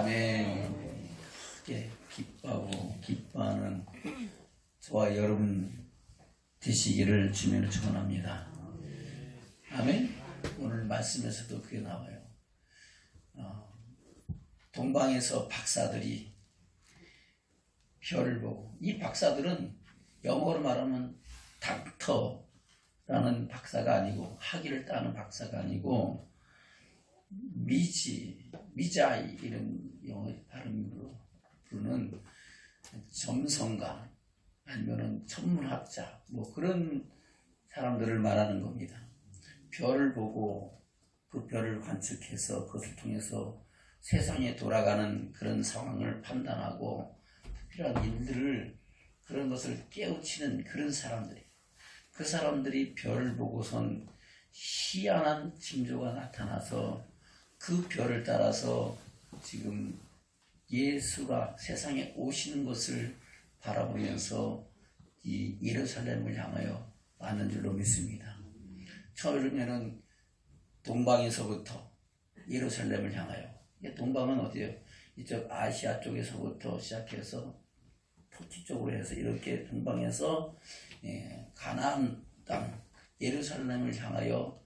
아멘. 크게 기뻐하고 기뻐하는 저와 여러분 되시기를 주님으로 축원합니다. 아멘. 오늘 말씀에서도 그게 나와요. 동방에서 박사들이 별을 보고, 이 박사들은 영어로 말하면 닥터라는 박사가 아니고, 학위를 따는 박사가 아니고, 미자이 이런 영어 발음으로 부르는 점성가 아니면은 천문학자 뭐 그런 사람들을 말하는 겁니다. 별을 보고 그 별을 관측해서 그것을 통해서 세상에 돌아가는 그런 상황을 판단하고 필요한 일들을, 그런 것을 깨우치는 그런 사람들이, 그 사람들이 별을 보고선 희한한 징조가 나타나서 그 별을 따라서 지금 예수가 세상에 오시는 것을 바라보면서 이 예루살렘을 향하여 왔는 줄로 믿습니다. 처음에는 동방에서부터 예루살렘을 향하여, 동방은 어디예요? 이쪽 아시아 쪽에서부터 시작해서 터키 쪽으로 해서 이렇게 동방에서 가나안 땅 예루살렘을 향하여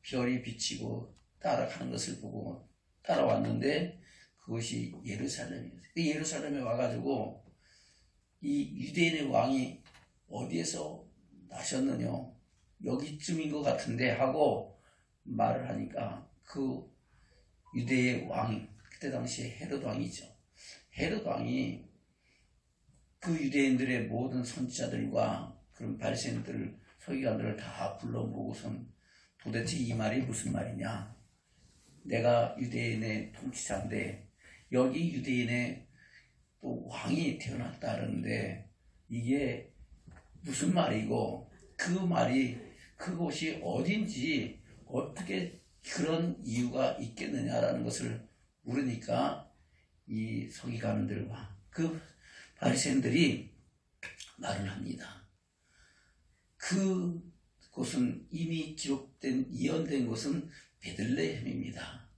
별이 비치고 따라가는 것을 보고 따라왔는데, 그것이 예루살렘이었어요. 그 예루살렘에 와가지고 이 유대인의 왕이 어디에서 나셨느냐, 여기쯤인 것 같은데 하고 말을 하니까, 그 유대의 왕이 그때 당시에 헤롯 왕이죠. 헤롯 왕이 그 유대인들의 모든 선지자들과 그런 바리새인들, 서기관들을 다 불러 모으고선 도대체 이 말이 무슨 말이냐, 내가 유대인의 통치자인데 여기 유대인의 또 왕이 태어났다는데 이게 무슨 말이고, 그 말이 그곳이 어딘지 어떻게 그런 이유가 있겠느냐라는 것을 물으니까, 이 서기관들과 그 바리새인들이 말을 합니다. 그곳은 이미 기록된, 예언된 곳은 베들레헴입니다.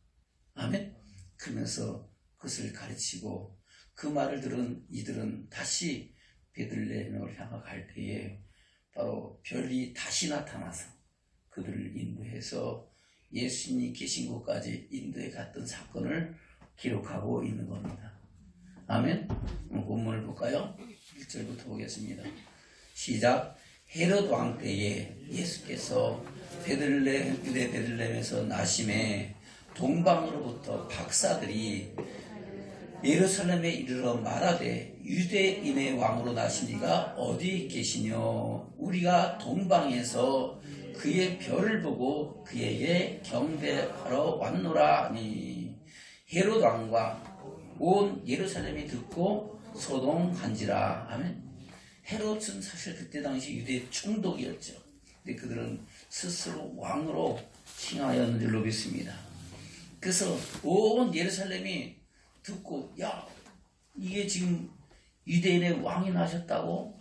아멘. 그러면서 그것을 가르치고, 그 말을 들은 이들은 다시 베들레헴을 향해 갈 때에 바로 별이 다시 나타나서 그들을 인도해서 예수님이 계신 곳까지 인도해 갔던 사건을 기록하고 있는 겁니다. 아멘. 본문을 볼까요? 1절부터 보겠습니다. 시작. 헤롯 왕 때에 예수께서 유대 베들레헴에서 나심에 동방으로부터 박사들이 예루살렘에 이르러 말하되, 유대인의 왕으로 나신 이가 어디 계시뇨? 우리가 동방에서 그의 별을 보고 그에게 경배하러 왔노라 하니, 헤롯 왕과 온 예루살렘이 듣고 소동한지라. 아멘. 헤롯은 사실 그때 당시 유대 총독이었죠. 근데 그들은 스스로 왕으로 칭하였는 줄로 믿습니다. 그래서 온 예루살렘이 듣고, 야, 이게 지금 유대인의 왕이 나셨다고?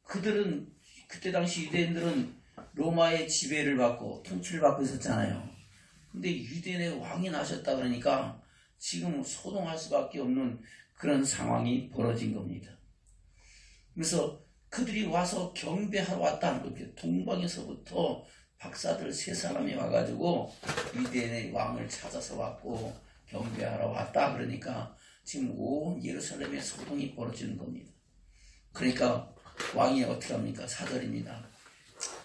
그들은 그때 당시 유대인들은 로마의 지배를 받고 통치를 받고 있었잖아요. 근데 유대인의 왕이 나셨다 그러니까 지금 소동할 수밖에 없는 그런 상황이 벌어진 겁니다. 그래서 그들이 와서 경배하러 왔다는 겁니다. 동방에서부터 박사들 3사람이 와가지고 유대인의 왕을 찾아서 왔고 경배하러 왔다 그러니까 지금 온 예루살렘에 소동이 벌어지는 겁니다. 그러니까 왕이 어떻게 합니까? 4절입니다.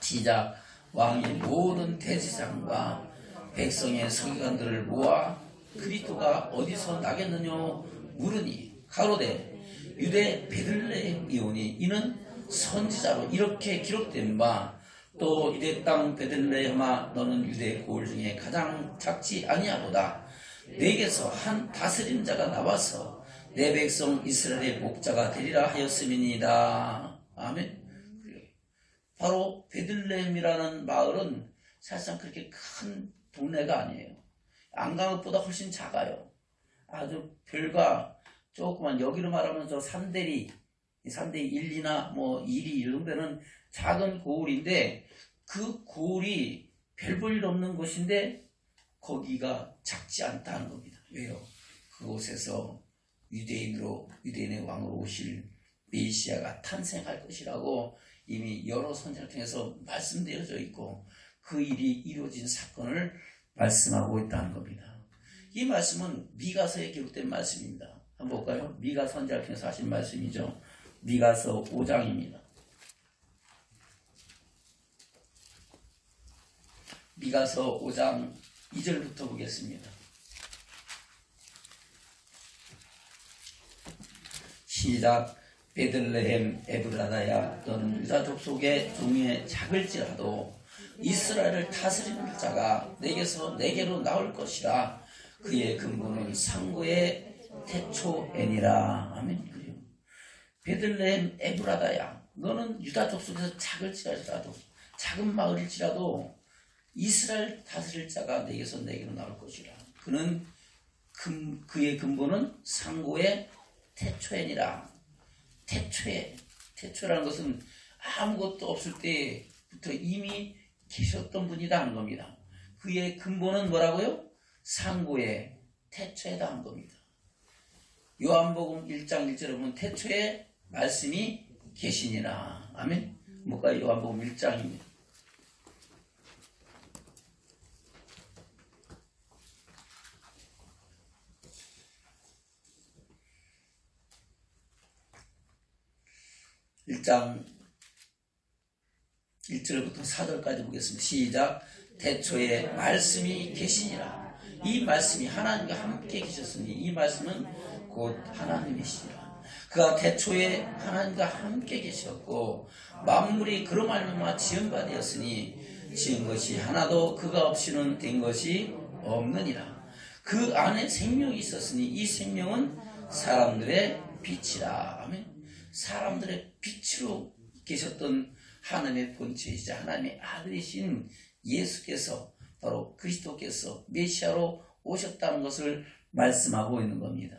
시작. 왕이 모든 대제사장과 백성의 서기관들을 모아 그리스도가 어디서 나겠느냐 물으니, 가로되 유대 베들레헴이오니 이는 선지자로 이렇게 기록된 바, 또 유대 땅 베들레헴아 너는 유대 고을 중에 가장 작지 아니하도다. 내게서 한 다스린 자가 나와서 내 백성 이스라엘의 목자가 되리라 하였음이니이다. 아멘. 바로 베들레헴이라는 마을은 사실상 그렇게 큰 동네가 아니에요. 안강읍보다 훨씬 작아요. 아주 별과 조그만, 여기로 말하면 저 산대리 1, 2나 뭐 1이 이런 데는 작은 고을인데, 그 고을이 별 볼 일 없는 곳인데 거기가 작지 않다는 겁니다. 왜요? 그곳에서 유대인의 왕으로 오실 메시아가 탄생할 것이라고 이미 여러 선지자를 통해서 말씀되어져 있고 그 일이 이루어진 사건을 말씀하고 있다는 겁니다. 이 말씀은 미가서에 기록된 말씀입니다. 한번 볼까요? 미가 선지자를 통해서 하신 말씀이죠. 미가서 5장입니다. 미가서 5장 2절부터 보겠습니다. 시작. 베들레헴 에브라다야, 너는 유다 족속의 종에 작을지라도 이스라엘을 다스리는 자가 내게로 나올 것이라. 그의 근본은 상고의 태초에니라. 아멘. 베들레헴 에브라다야, 너는 유다 족속에서 작을지라도, 작은 마을일지라도 이스라엘 다스릴 자가 내게로 나올 것이라. 그의 근본은 상고의 태초에니라. 태초라는 것은 아무것도 없을 때부터 이미 계셨던 분이다 하는 겁니다. 그의 근본은 뭐라고요? 상고의 태초에다 한 겁니다. 요한복음 1장 1절에 보면 태초에 말씀이 계시니라. 아멘. 뭘까요? 요한복음 1장입니다. (1장) 1절부터 4절까지 보겠습니다. 시작. 태초에 말씀이 계시니라. 이 말씀이 하나님과 함께 계셨으니 이 말씀은 곧 하나님이시니라. 그가 태초에 하나님과 함께 계셨고 만물이 그로 말미암아 지은 바 되었으니 지은 것이 하나도 그가 없이는 된 것이 없느니라. 그 안에 생명이 있었으니 이 생명은 사람들의 빛이라. 아멘. 사람들의 빛으로 계셨던 하나님의 본체이자 하나님의 아들이신 예수께서, 바로 그리스도께서 메시아로 오셨다는 것을 말씀하고 있는 겁니다.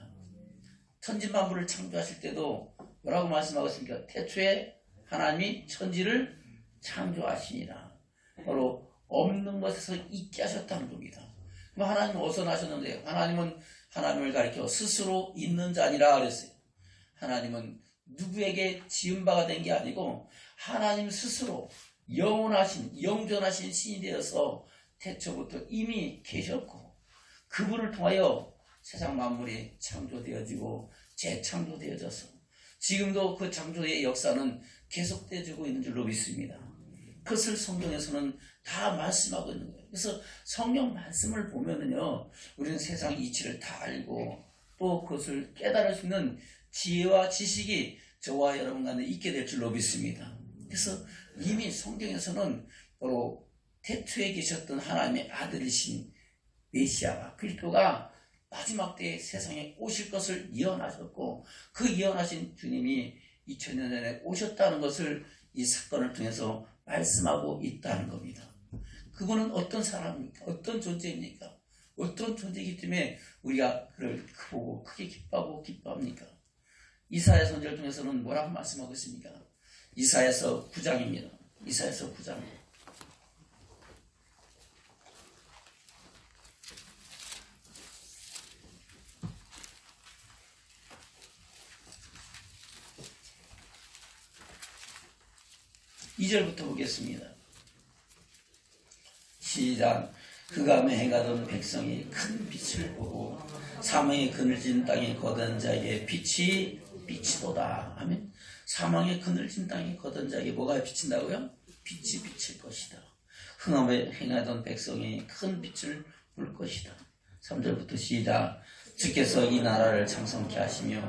천지만물을 창조하실 때도 뭐라고 말씀하고 있습니까? 태초에 하나님이 천지를 창조하시니라. 바로 없는 것에서 있게 하셨다는 겁니다. 그럼 하나님은 어디서 나셨는데요? 하나님은 하나님을 가리켜 스스로 있는 자니라 그랬어요. 하나님은 누구에게 지은 바가 된 게 아니고 하나님 스스로 영존하신 신이 되어서 태초부터 이미 계셨고 그분을 통하여 세상 만물이 창조되어지고 재창조되어져서 지금도 그 창조의 역사는 계속되어지고 있는 줄로 믿습니다. 그것을 성경에서는 다 말씀하고 있는 거예요. 그래서 성경 말씀을 보면은요, 우리는 세상 이치를 다 알고 또 그것을 깨달을 수 있는 지혜와 지식이 저와 여러분 간에 있게 될 줄로 믿습니다. 그래서 이미 성경에서는 바로 태초에 계셨던 하나님의 아들이신 메시아가 그리스도가 마지막 때에 세상에 오실 것을 예언하셨고 그 예언하신 주님이 2000년 전에 오셨다는 것을 이 사건을 통해서 말씀하고 있다는 겁니다. 그분은 어떤 사람입니까? 어떤 존재입니까? 어떤 존재이기 때문에 우리가 그를 보고 크게 기뻐하고 기뻐합니까? 이사야 선지자를 통해서는 뭐라고 말씀하고 있습니까? 이사야서 9장입니다. 이사야서 9장. (2절부터) 보겠습니다. 시작. 흑암에 행하던 백성이 큰 빛을 보고 사망의 그늘진 땅에 거둔 자에게 빛이 비치도다. 아멘. 사망의 그늘진 땅에 거둔 자에게 뭐가 비친다고요? 빛이 비칠 것이다. 흑암에 행하던 백성이 큰 빛을 볼 것이다. 3절부터 시작. 주께서 이 나라를 창성케 하시며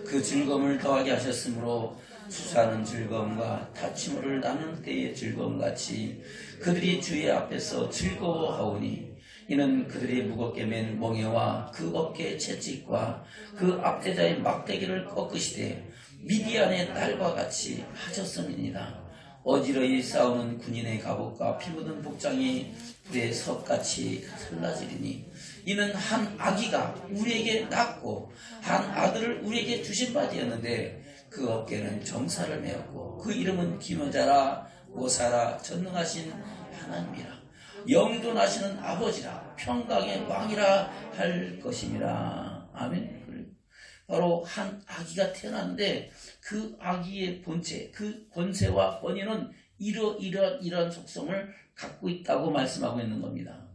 그 즐거움을 더하게 하셨으므로 수사하는 즐거움과 다침을 나누는 때의 즐거움같이 그들이 주의 앞에서 즐거워하오니 이는 그들이 무겁게 맨 멍에와 그 어깨의 채찍과 그 압제자의 막대기를 꺾으시되 미디안의 날과 같이 하셨음이니라. 어지러이 싸우는 군인의 갑옷과 피 묻은 복장이 불의 섭같이 살라지리니 이는 한 아기가 우리에게 낳고 한 아들을 우리에게 주신 바 되었는데 그 어깨는 정사를 메었고 그 이름은 기묘자라 모사라 전능하신 하나님이라. 영존하시는 아버지라 평강의 왕이라 할 것임이라. 아멘. 바로 한 아기가 태어났는데 그 아기의 본체, 그 권세와 권위는 이러한 속성을 갖고 있다고 말씀하고 있는 겁니다.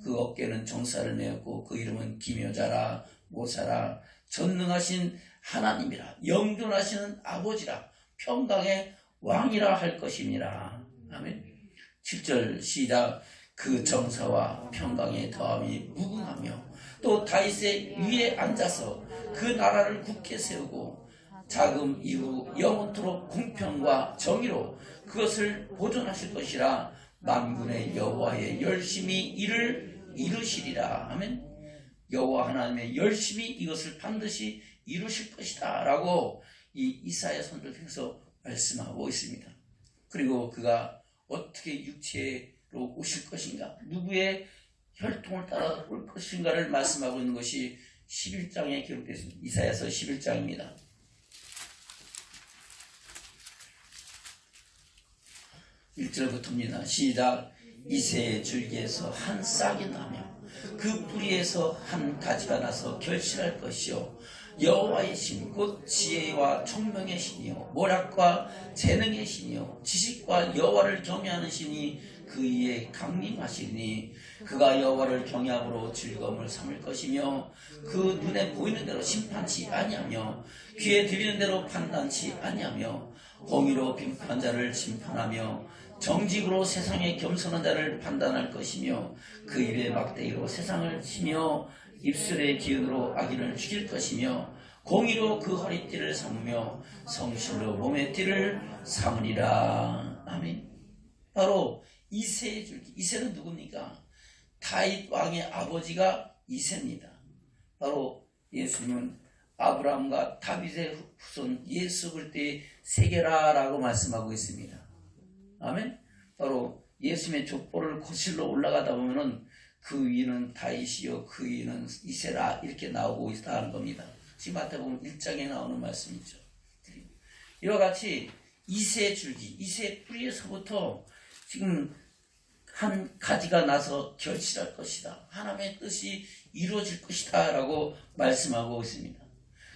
그 어깨는 정사를 내었고 그 이름은 기묘자라 모사라 전능하신 하나님이라 영존하시는 아버지라 평강의 왕이라 할 것임이라. 아멘. 7절 시작. 그 정사와 평강의 더함이 무궁하며 또 다윗의 위에 앉아서 그 나라를 굳게 세우고 자금 이후 영원토록 공평과 정의로 그것을 보존하실 것이라. 만군의 여호와의 열심히 이를 이루시리라. 아멘. 여호와 하나님의 열심히 이것을 반드시 이루실 것이다 라고 이 이사야 선지자에서 말씀하고 있습니다. 그리고 그가 어떻게 육체로 오실 것인가, 누구의 혈통을 따라 올 것인가를 말씀하고 있는 것이 11장에 기록되어 있습니다. 이사야서 11장입니다. 1절부터입니다. 시작. 이새의 줄기에서 한 싹이 나며 그 뿌리에서 한 가지가 나서 결실할 것이요 여호와의 신 곧 지혜와 총명의 신이요 모략과 재능의 신이요 지식과 여호와를 경외하는 신이 그 위에 강림하시니 그가 여호와를 경외함으로 즐거움을 삼을 것이며 그 눈에 보이는 대로 심판치 아니하며 귀에 들리는 대로 판단치 아니하며 공의로 빈판 자를 심판하며 정직으로 세상에 겸손한 자를 판단할 것이며 그 입에 막대기로 세상을 치며 입술의 기운으로 악인을 죽일 것이며 공의로 그 허리띠를 삼으며 성실로 몸의 띠를 삼으리라. 아멘. 바로 이새의 줄기. 이새는 누굽니까? 다윗 왕의 아버지가 이새입니다. 바로 예수님은 아브라함과 다윗의 후손 예수 그리스도의 세계라라고 말씀하고 있습니다. 아멘. 바로 예수님의 족보를 거슬러 올라가다 보면은 그 위는 다윗이요 그 위는 이새라 이렇게 나오고 있다는 겁니다. 지금 마태복음 1장에 나오는 말씀이죠. 이와 같이 이새의 줄기, 이새의 뿌리에서부터 지금 한 가지가 나서 결실할 것이다. 하나님의 뜻이 이루어질 것이다 라고 말씀하고 있습니다.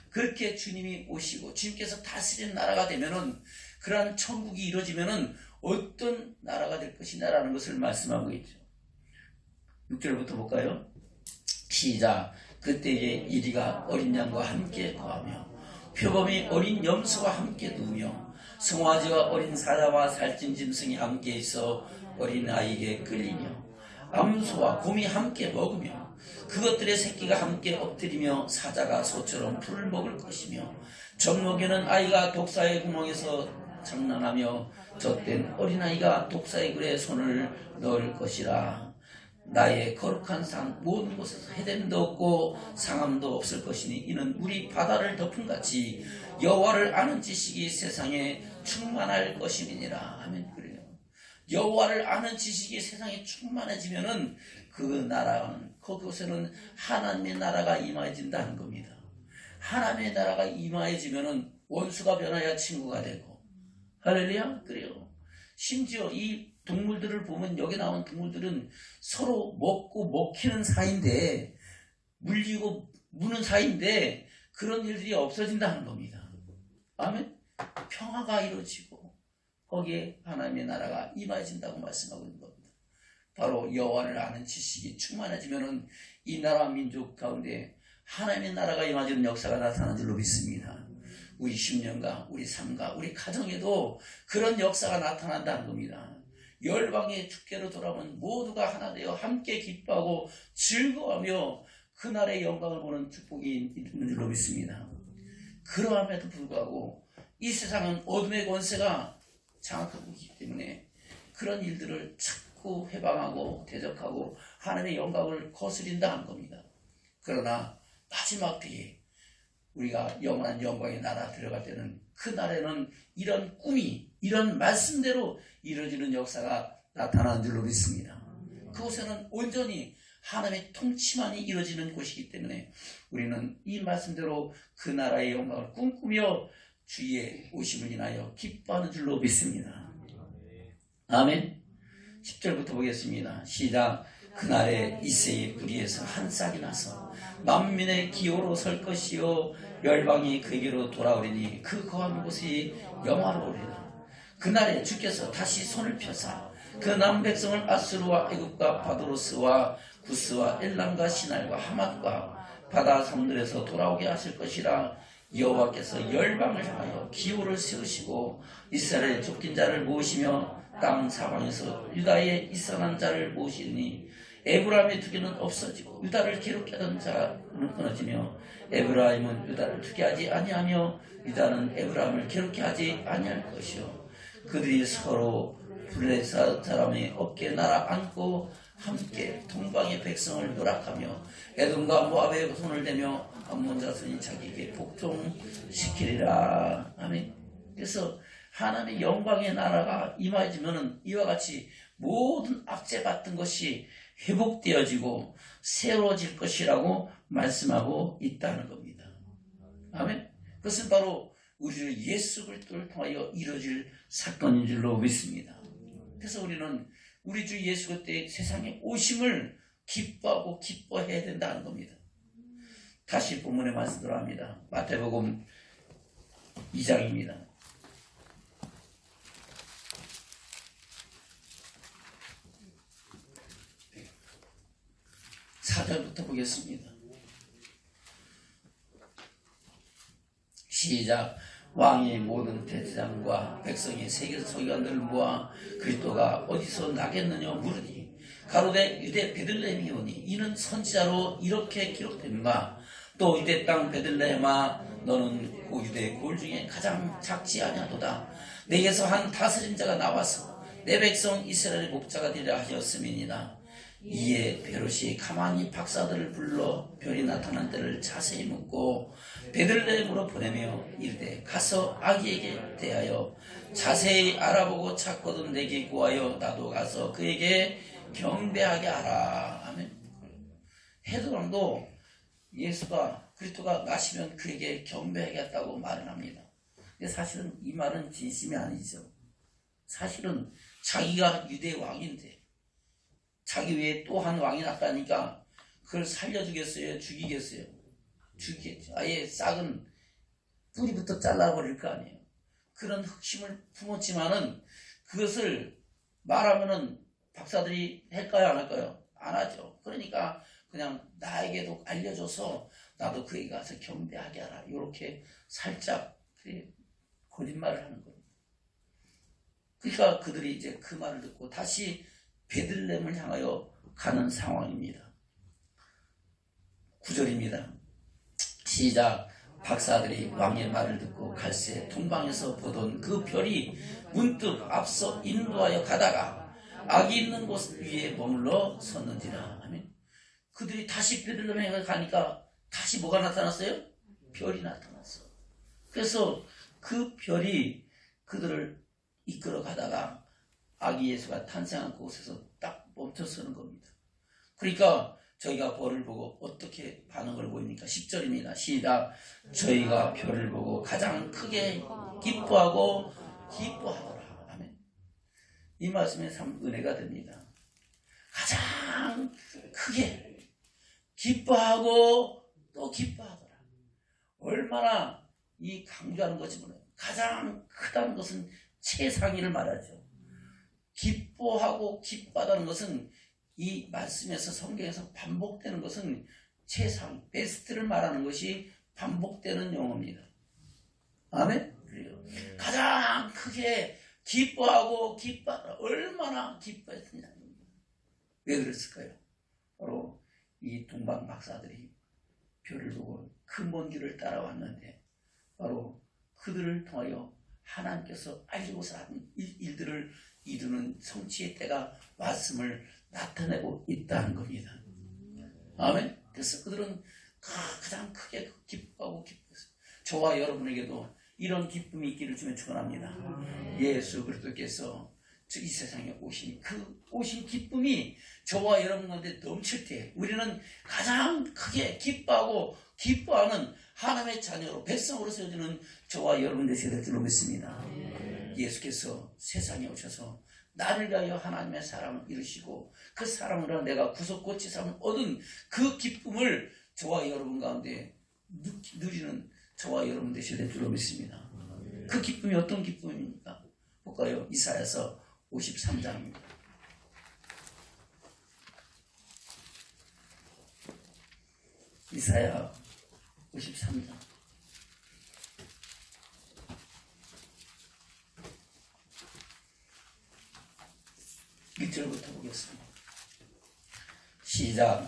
그렇게 주님이 오시고 주님께서 다스리는 나라가 되면은 그러한 천국이 이루어지면은 어떤 나라가 될 것이냐라는 것을 말씀하고 있죠. 6절부터 볼까요? 시작. 그때에 이리가 어린 양과 함께 거하며 표범이 어린 염소와 함께 누우며 송아지와 어린 사자와 살찐 짐승이 함께 있어 어린아이에게 끌리며 암소와 곰이 함께 먹으며 그것들의 새끼가 함께 엎드리며 사자가 소처럼 풀을 먹을 것이며 젖먹이는 아이가 독사의 구멍에서 장난하며 젖된 어린아이가 독사의 굴에 손을 넣을 것이라. 나의 거룩한 산 모든 곳에서 해됨도 없고 상함도 없을 것이니 이는 물이 바다를 덮음같이 여호와를 아는 지식이 세상에 충만할 것임이니라. 아멘. 그래요. 여호와를 아는 지식이 세상에 충만해지면은 그 나라는 그곳에는 하나님의 나라가 임해진다는 겁니다. 하나님의 나라가 임해지면은 원수가 변하여 친구가 되고, 할렐루야. 그래요. 심지어 이 동물들을 보면 여기 나온 동물들은 서로 먹고 먹히는 사이인데 물리고 무는 사이인데 그런 일들이 없어진다는 겁니다. 아멘. 평화가 이루어지고 거기에 하나님의 나라가 임해진다고 말씀하고 있는 겁니다. 바로 여호와를 아는 지식이 충만해지면은 이 나라 민족 가운데 하나님의 나라가 임해지는 역사가 나타나는 줄로 믿습니다. 우리 심령과 우리 삶과 우리 가정에도 그런 역사가 나타난다는 겁니다. 열방의 주께로 돌아오면 모두가 하나 되어 함께 기뻐하고 즐거워하며 그날의 영광을 보는 축복이 있는 줄로 믿습니다. 그러함에도 불구하고 이 세상은 어둠의 권세가 장악하고 있기 때문에 그런 일들을 자꾸 해방하고 대적하고 하나님의 영광을 거스린다 한 겁니다. 그러나 마지막 때에 우리가 영원한 영광의 나라 들어갈 때는 그 날에는 이런 꿈이 이런 말씀대로 이루어지는 역사가 나타나는 줄로 믿습니다. 그곳에는 온전히 하나님의 통치만이 이루어지는 곳이기 때문에 우리는 이 말씀대로 그 나라의 영광을 꿈꾸며 주의 오심을 인하여 기뻐하는 줄로 믿습니다. 아멘. 10절부터 보겠습니다. 시작. 그날에 이새의 뿌리에서 한 싹이 나서 만민의 기호로 설 것이요 열방이 그에게로 돌아오리니 그 거한 곳이 영화로우리라. 그날에 주께서 다시 손을 펴사 그 남백성을 아수르와 애굽과 바도로스와 구스와 엘람과 시날과 하맛과 바다 섬들에서 돌아오게 하실 것이라. 여호와께서 열방을 향하여 기호를 세우시고 이스라엘의 쫓긴 자를 모으시며 땅 사방에서 유다의 이산한 자를 모으시니 에브라임의 투기는 없어지고 유다를 괴롭게 하던 자는 끊어지며 에브라임은 유다를 투기하지 아니하며 유다는 에브라임을 괴롭게 하지 아니할 것이요 그들이 서로 블레셋 사람의 어깨에 날아 앉고 함께 동방의 백성을 노락하며 에돔과 모압의 손을 대며 암몬 자손이 자기에게 복종시키리라. 아멘. 그래서 하나님의 영광의 나라가 임하지면은 이와 같이 모든 악재받던 것이 회복되어지고 새로워질 것이라고 말씀하고 있다는 겁니다. 아멘. 그것은 바로 우리를 예수 그리스도를 통하여 이루어질 사건인 줄로 믿습니다. 그래서 우리는 우리 주 예수 그리스도의 세상에 오심을 기뻐하고 기뻐해야 된다는 겁니다. 다시 본문의 말씀 들어갑니다. 마태복음 2장입니다. 4절부터 보겠습니다. 시작. 왕이 모든 대제사장과 백성이 세계 서기관들을 모아 그리스도가 어디서 나겠느냐 물으니 가로되 유대 베들레헴이 오니 이는 선지자로 이렇게 기록된바 또 유대 땅 베들레헴아 너는 유대 골 중에 가장 작지 아니하도다. 내게서 한 다스린 자가 나와서 내 백성 이스라엘의 목자가 되려 하였음이니라. 이에 베롯이 가만히 박사들을 불러 별이 나타난 때를 자세히 묻고 베들레헴으로 보내며 이르되 가서 아기에게 대하여 자세히 알아보고 찾거든 내게 구하여 나도 가서 그에게 경배하게 하라. 아멘. 헤롯 왕도 예수가 그리스도가 나시면 그에게 경배하게 했다고 말을 합니다. 근데 사실은 이 말은 진심이 아니죠. 사실은 자기가 유대 왕인데 자기 외에 또 한 왕이 났다니까 그걸 살려주겠어요? 죽이겠어요? 죽이겠죠. 아예 싹은 뿌리부터 잘라버릴 거 아니에요. 그런 흑심을 품었지만은 그것을 말하면은 박사들이 할까요? 안 할까요? 안 하죠. 그러니까 그냥 나에게도 알려줘서 나도 그에게 가서 경배하게 하라. 이렇게 살짝 거짓말을 하는 겁니다. 그러니까 그들이 이제 그 말을 듣고 다시 베들레헴을 향하여 가는 상황입니다. 9절입니다. 시작. 박사들이 왕의 말을 듣고 갈새 동방에서 보던 그 별이 문득 앞서 인도하여 가다가 악이 있는 곳 위에 머물러 섰는지라. 아멘. 그들이 다시 베들레헴에 가니까 다시 뭐가 나타났어요? 별이 나타났어. 그래서 그 별이 그들을 이끌어 가다가 아기 예수가 탄생한 곳에서 딱 멈춰서는 겁니다. 그러니까 저희가 별을 보고 어떻게 반응을 보입니까? 10절입니다. 시작. 저희가 별을 보고 가장 크게 기뻐하고 기뻐하더라. 아멘. 이 말씀에 참 은혜가 됩니다. 가장 크게 기뻐하고 또 기뻐하더라. 얼마나 이 강조하는 거지 몰라요. 가장 크다는 것은 최상위를 말하죠. 기뻐하고 기뻐하다는 것은 이 말씀에서 성경에서 반복되는 것은 최상, 베스트를 말하는 것이 반복되는 용어입니다. 아멘? 그래요. 가장 크게 기뻐하고 기뻐하다. 얼마나 기뻐했느냐. 왜 그랬을까요? 바로 이 동방 박사들이 별을 보고 그 먼 길을 따라왔는데 바로 그들을 통하여 하나님께서 알고서 하는 일들을 이루는 성취의 때가 왔음을 나타내고 있다는 겁니다. 아멘. 그래서 그들은 가장 크게 기뻐하고 기뻐했어요. 저와 여러분에게도 이런 기쁨이 있기를 주면 축원합니다. 예수 그리스도께서 이 세상에 오신 그 오신 기쁨이 저와 여러분 가운데 넘칠 때 우리는 가장 크게 기뻐하고 기뻐하는 하나님의 자녀로 백성으로 세워지는 저와 여러분 되셔야 될 줄로 믿습니다. 예수께서 세상에 오셔서 나를 위하여 하나님의 사랑을 이루시고 그 사랑으로 내가 구속고 지상을 얻은 그 기쁨을 저와 여러분 가운데 누리는 저와 여러분 되실 줄로 믿습니다. 그 기쁨이 어떤 기쁨입니까? 볼까요? 이사야서 53장입니다. 이사야 53장. 밑줄부터 보겠습니다. 시작.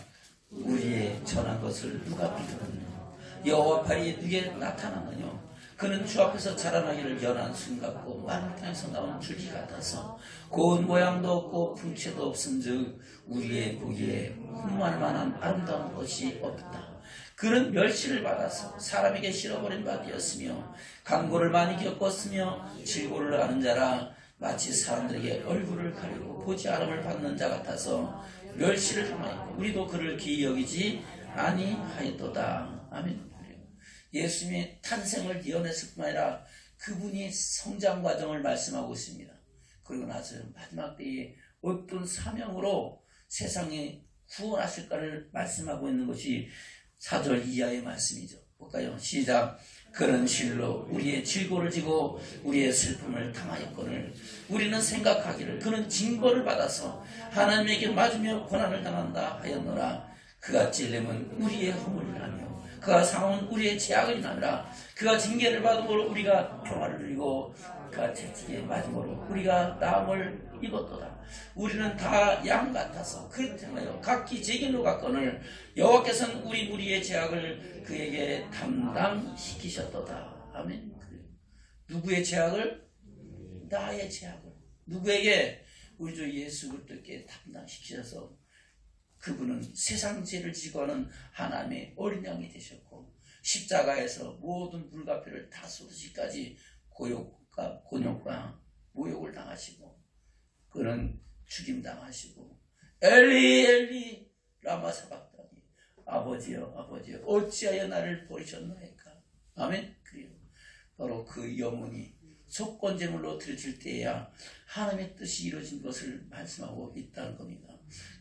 우리의 전한 것을 누가 비들었느냐? 여호와 팔이 누게 나타나느냐? 그는 주 앞에서 자라나기를 연한 순 같고 마른 땅에서 나온 줄기 같아서 고운 모양도 없고 풍채도 없은즉 우리의 보기에 흠모할 만한 아름다운 것이 없다. 그는 멸시를 받아서 사람에게 실어버린 바 되었으며 강고를 많이 겪었으며 질고를 아는 자라 마치 사람들에게 얼굴을 가리고 보지 않음을 받는 자 같아서 멸시를 당하였고 우리도 그를 기이 여기지 아니하였도다. 아멘. 예수님의 탄생을 예언했을 뿐만 아니라 그분이 성장 과정을 말씀하고 있습니다. 그리고 나서 마지막 때에 어떤 사명으로 세상에 구원하실까를 말씀하고 있는 것이 4절 이하의 말씀이죠. 볼까요? 시작. 그는 실로 우리의 질고를 지고 우리의 슬픔을 당하였거늘 우리는 생각하기를 그는 징벌을 받아서 하나님에게 맞으며 고난을 당한다 하였노라. 그가 찔림은 우리의 허물을 하며 그가 상은 우리의 죄악을 인하느라. 그가 징계를 받음으로 우리가 평화를 누리고 그가 채찍에 맞음으로 우리가 나음을 입었도다. 우리는 다 양 같아서 그렇잖아요. 각기 제 길로 갔거늘 여호와께서는 우리 무리의 죄악을 그에게 담당시키셨도다. 아멘. 누구의 죄악을? 나의 죄악을. 누구에게? 우리 주 예수 그리스도께 담당시키셔서 그분은 세상 죄를 지고 하는 하나님의 어린 양이 되셨고 십자가에서 모든 불가피를 다 쏟으시기까지 곤욕과 모욕을 당하시고 그는 죽임당하시고 엘리 엘리 라마 사박다니 아버지여 아버지여 어찌하여 나를 버리셨나이까. 아멘. 그래요. 바로 그 영혼이 속건제물로 드려질 때에야 하나님의 뜻이 이루어진 것을 말씀하고 있다는 겁니다.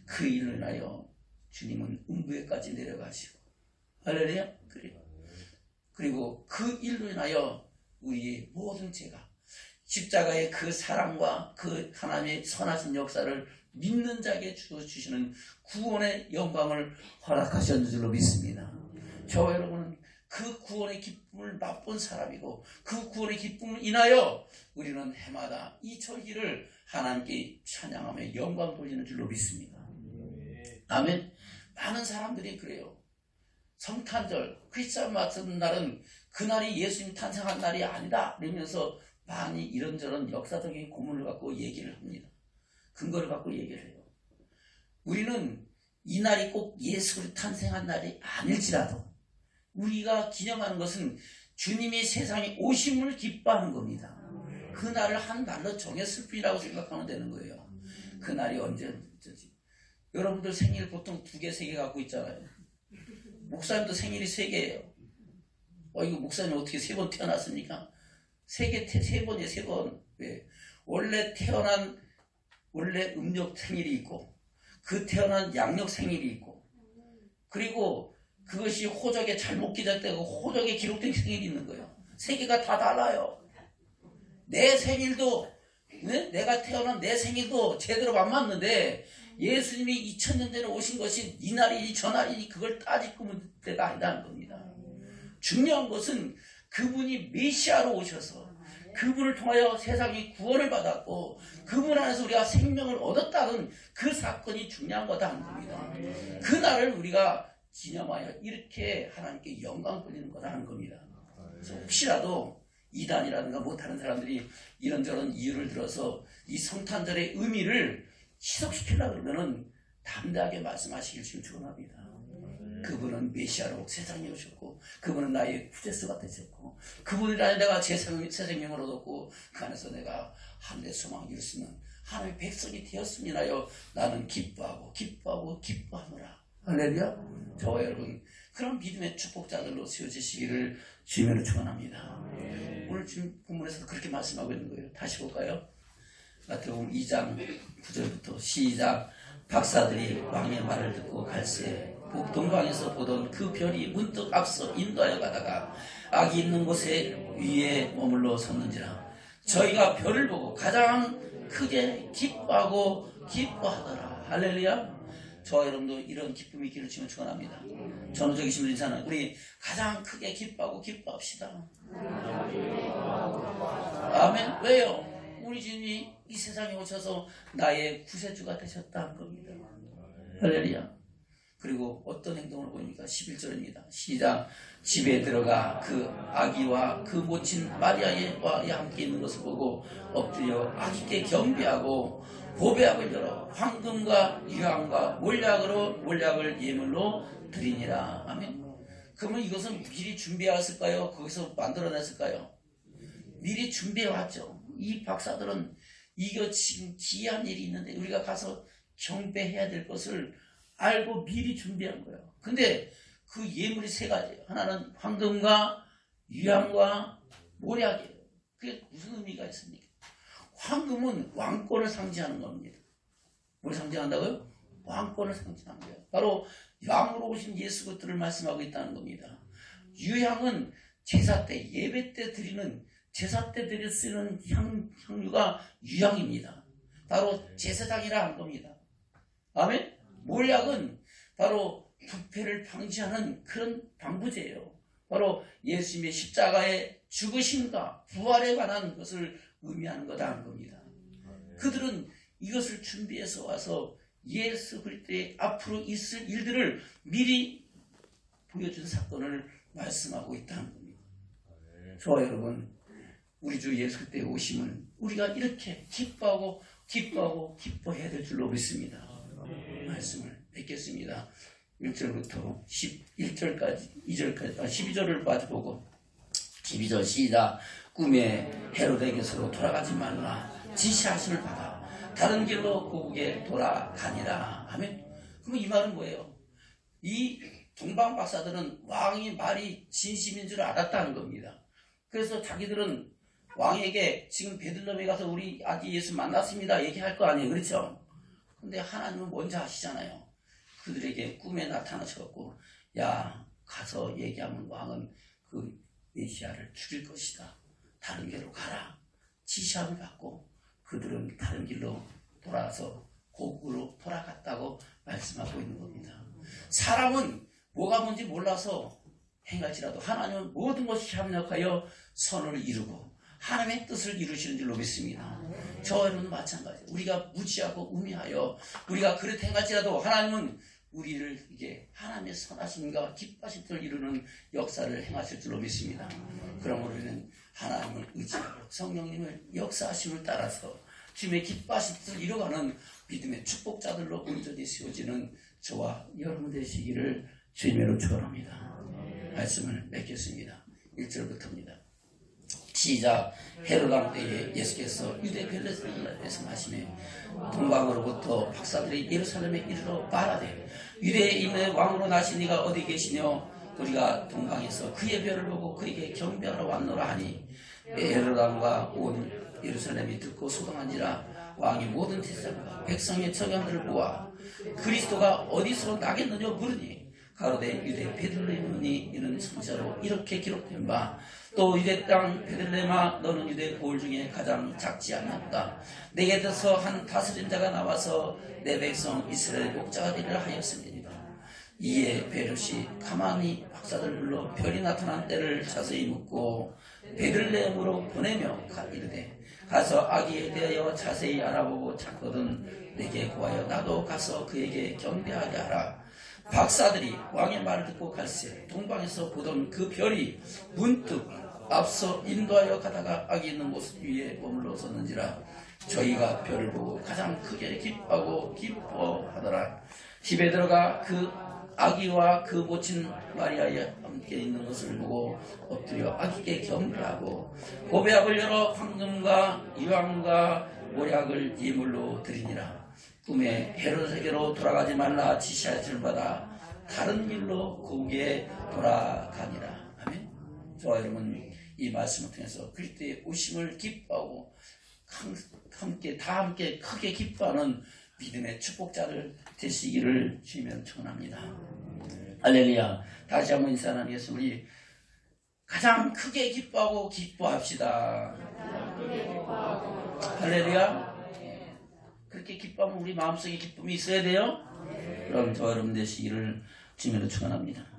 그 일로 인하여 주님은 음부에까지 내려가시고 할렐루야. 그리고 그 일로 인하여 우리의 모든 죄가 십자가의 그 사랑과 그 하나님의 선하신 역사를 믿는 자에게 주시는 구원의 영광을 허락하셨는 줄로 믿습니다. 저와 여러분은 그 구원의 기쁨을 맛본 사람이고 그 구원의 기쁨을 인하여 우리는 해마다 이 절기를 하나님께 찬양하며 영광 돌리는 줄로 믿습니다. 아멘. 많은 사람들이 그래요. 성탄절 크리스천 맞은 날은 그날이 예수님 탄생한 날이 아니다 이러면서 많이 이런저런 역사적인 고문을 갖고 얘기를 합니다. 근거를 갖고 얘기를 해요. 우리는 이 날이 꼭 예수를 탄생한 날이 아닐지라도 우리가 기념하는 것은 주님이 세상에 오심을 기뻐하는 겁니다. 그 날을 한 날로 정했을 뿐이라고 생각하면 되는 거예요. 그 날이 언제든지. 여러분들 생일 보통 2개, 3개 갖고 있잖아요. 목사님도 생일이 3개예요. 이거 목사님 어떻게 3번 태어났습니까? 3번이에요, 3번. 왜? 원래 음력 생일이 있고, 그 태어난 양력 생일이 있고, 그리고 그것이 호적에 잘못 기록되고 호적에 기록된 생일이 있는 거예요. 3개가 다 달라요. 내 생일도, 네? 내가 태어난 내 생일도 제대로 안 맞는데, 예수님이 2000년 전에 오신 것이 이 날이니 저 날이니 그걸 따지고 문제가 아니라는 겁니다. 중요한 것은 그분이 메시아로 오셔서 그분을 통하여 세상이 구원을 받았고 그분 안에서 우리가 생명을 얻었다는 그 사건이 중요한 거다 하는 겁니다. 그 날을 우리가 기념하여 이렇게 하나님께 영광 돌리는 거다 하는 겁니다. 그래서 혹시라도 이단이라든가 못하는 사람들이 이런저런 이유를 들어서 이 성탄절의 의미를 희석시키려고 그러면은 담대하게 말씀하시길 지금 축원합니다. 그분은 메시아로 세상에 오셨고 그분은 나의 구제수가 되셨고 그분이라 내가 새 생명을 얻었고 그 안에서 내가 하늘의 소망을 이룰 수 있는 하나님의 백성이 되었음이나여 나는 기뻐하노라. 할렐루야. 저와 여러분 그런 믿음의 축복자들로 세워지시기를 주님으로 축원합니다. 오늘 지금 본문에서도 그렇게 말씀하고 있는 거예요. 다시 볼까요? 마태복음 2장 9절부터 시작. 박사들이 왕의 말을 듣고 갈새 동방에서 보던 그 별이 문득 앞서 인도하여 가다가 악이 있는 곳에 위에 머물러 섰는지라. 저희가 별을 보고 가장 크게 기뻐하고 기뻐하더라. 할렐루야. 저와 여러분도 이런 기쁨이 있기를 주님 축원합니다. 저는 저기 계신 인사는 우리 가장 크게 기뻐하고 기뻐합시다. 아멘. 왜요? 우리 주님이 이 세상에 오셔서 나의 구세주가 되셨다는 겁니다. 할렐루야. 그리고 어떤 행동을 보입니까? 11절입니다. 시작. 집에 들어가 그 아기와 그 모친 마리아와 함께 있는 것을 보고 엎드려 아기께 경배하고 보배압을 열어 황금과 유황과 몰약을 예물로 드리니라. 아멘. 그러면 이것은 미리 준비해왔을까요? 거기서 만들어냈을까요? 미리 준비해왔죠. 이 박사들은 이거 지금 기이한 일이 있는데 우리가 가서 경배해야 될 것을 알고 미리 준비한 거예요. 근데 그 예물이 세 가지예요. 하나는 황금과 유황과 몰약이에요. 그게 무슨 의미가 있습니까? 황금은 왕권을 상징하는 겁니다. 뭘 상징한다고요? 왕권을 상징하는 거예요. 바로 왕으로 오신 예수 그리스도를 말씀하고 있다는 겁니다. 유향은 제사 때, 예배 때 드리는, 제사 때 쓰는 향유가 유향입니다. 바로 제사장이라 한 겁니다. 아멘? 몰약은 바로 부패를 방지하는 그런 방부제예요. 바로 예수님의 십자가의 죽으심과 부활에 관한 것을 의미하는 거다 하는 겁니다. 그들은 이것을 준비해서 와서 예수 그리스도의 앞으로 있을 일들을 미리 보여준 사건을 말씀하고 있다는 겁니다. 저와 여러분, 우리 주 예수 그리스도의 오심을 우리가 이렇게 기뻐해야 될 줄로 믿습니다. 말씀을 뵙겠습니다. 1절부터 11절까지 12절을 마주보고 12절 시작. 꿈에 헤로데에게로 돌아가지 말라 지시하심을 받아 다른 길로 고국에 돌아가니라. 아멘. 그럼 이 말은 뭐예요? 이 동방 박사들은 왕의 말이 진심인 줄 알았다는 겁니다. 그래서 자기들은 왕에게 지금 베들레헴에 가서 우리 아기 예수 만났습니다 얘기할 거 아니에요. 그렇죠? 근데 하나님은 먼저 하시잖아요. 그들에게 꿈에 나타나셔갖고 야 가서 얘기하면 왕은 그 메시아를 죽일 것이다. 다른 길로 가라. 지시함을 받고 그들은 다른 길로 돌아서 고국으로 돌아갔다고 말씀하고 있는 겁니다. 사람은 뭐가 뭔지 몰라서 행할지라도 하나님은 모든 것이 협력하여 선을 이루고 하나님의 뜻을 이루시는 줄로 믿습니다. 저와 여러분도 마찬가지예요. 우리가 무지하고 우미하여 우리가 그렇게 행할지라도 하나님은 우리를 이게 하나님의 선하심과 기뻐하신 뜻을 이루는 역사를 행하실 줄로 믿습니다. 그러므로 우리는 하나님을 의지하고 성령님을 역사하심을 따라서 주님의 기뻐하신 뜻을 이루어가는 믿음의 축복자들로 온전히 세워지는 저와 여러분 되시기를 주님으로 축원합니다. 말씀을 맺겠습니다. 1절부터입니다. 시작. 헤롯 왕 때에 예수께서 유대 베들레헴에서 나시매 동방으로부터 박사들이 예루살렘에 이르러 말하되 유대에 있는 왕으로 나신 이가 어디 계시뇨? 우리가 동방에서 그의 별을 보고 그에게 경배하러 왔노라 하니 헤롯 왕과 온 예루살렘이 듣고 소동한지라. 왕이 모든 제사장과 백성의 청년들을 모아 그리스도가 어디서 나겠느냐 물으니 가로되 유대 베들레헴이니 이는 선지자로 이렇게 기록된 바 또 유대 땅 베들레헴아 너는 유대 보울 중에 가장 작지 않았다. 내게서 한 다스린 자가 나와서 내 백성 이스라엘 목자가 되리라 하였습니다. 이에 베롯이 가만히 박사들 불러 별이 나타난 때를 자세히 묻고 베들레헴으로 보내며 이르되 가서 아기에 대하여 자세히 알아보고 찾거든 내게 구하여 나도 가서 그에게 경배하게 하라. 박사들이 왕의 말을 듣고 갈새 동방에서 보던 그 별이 문득 앞서 인도하여 가다가 아기 있는 곳 위에 머물러 섰는지라. 저희가 별을 보고 가장 크게 기뻐하고 기뻐하더라. 집에 들어가 그 아기와 그 모친 마리아에 함께 있는 것을 보고 엎드려 아기께 경배하고 보배압을 열어 황금과 유황과 몰약을 예물로 드리니라. 꿈에 헤롯에게로 돌아가지 말라 지시하심을 받아 다른 길로 고국에 돌아가니라. 아멘. 저와 여러분 이 말씀을 통해서 그리스도의 오심을 기뻐하고 다 함께 크게 기뻐하는 믿음의 축복자를 되시기를 주면 축원합니다. 할렐루야. 다시 한번 인사 나누겠습니다. 우리 가장 크게 기뻐하고 기뻐합시다. 할렐루야. 그렇게 기뻐하면 우리 마음속에 기쁨이 있어야 돼요. 그럼 저 여러분 되시기를 주님으로 축원합니다.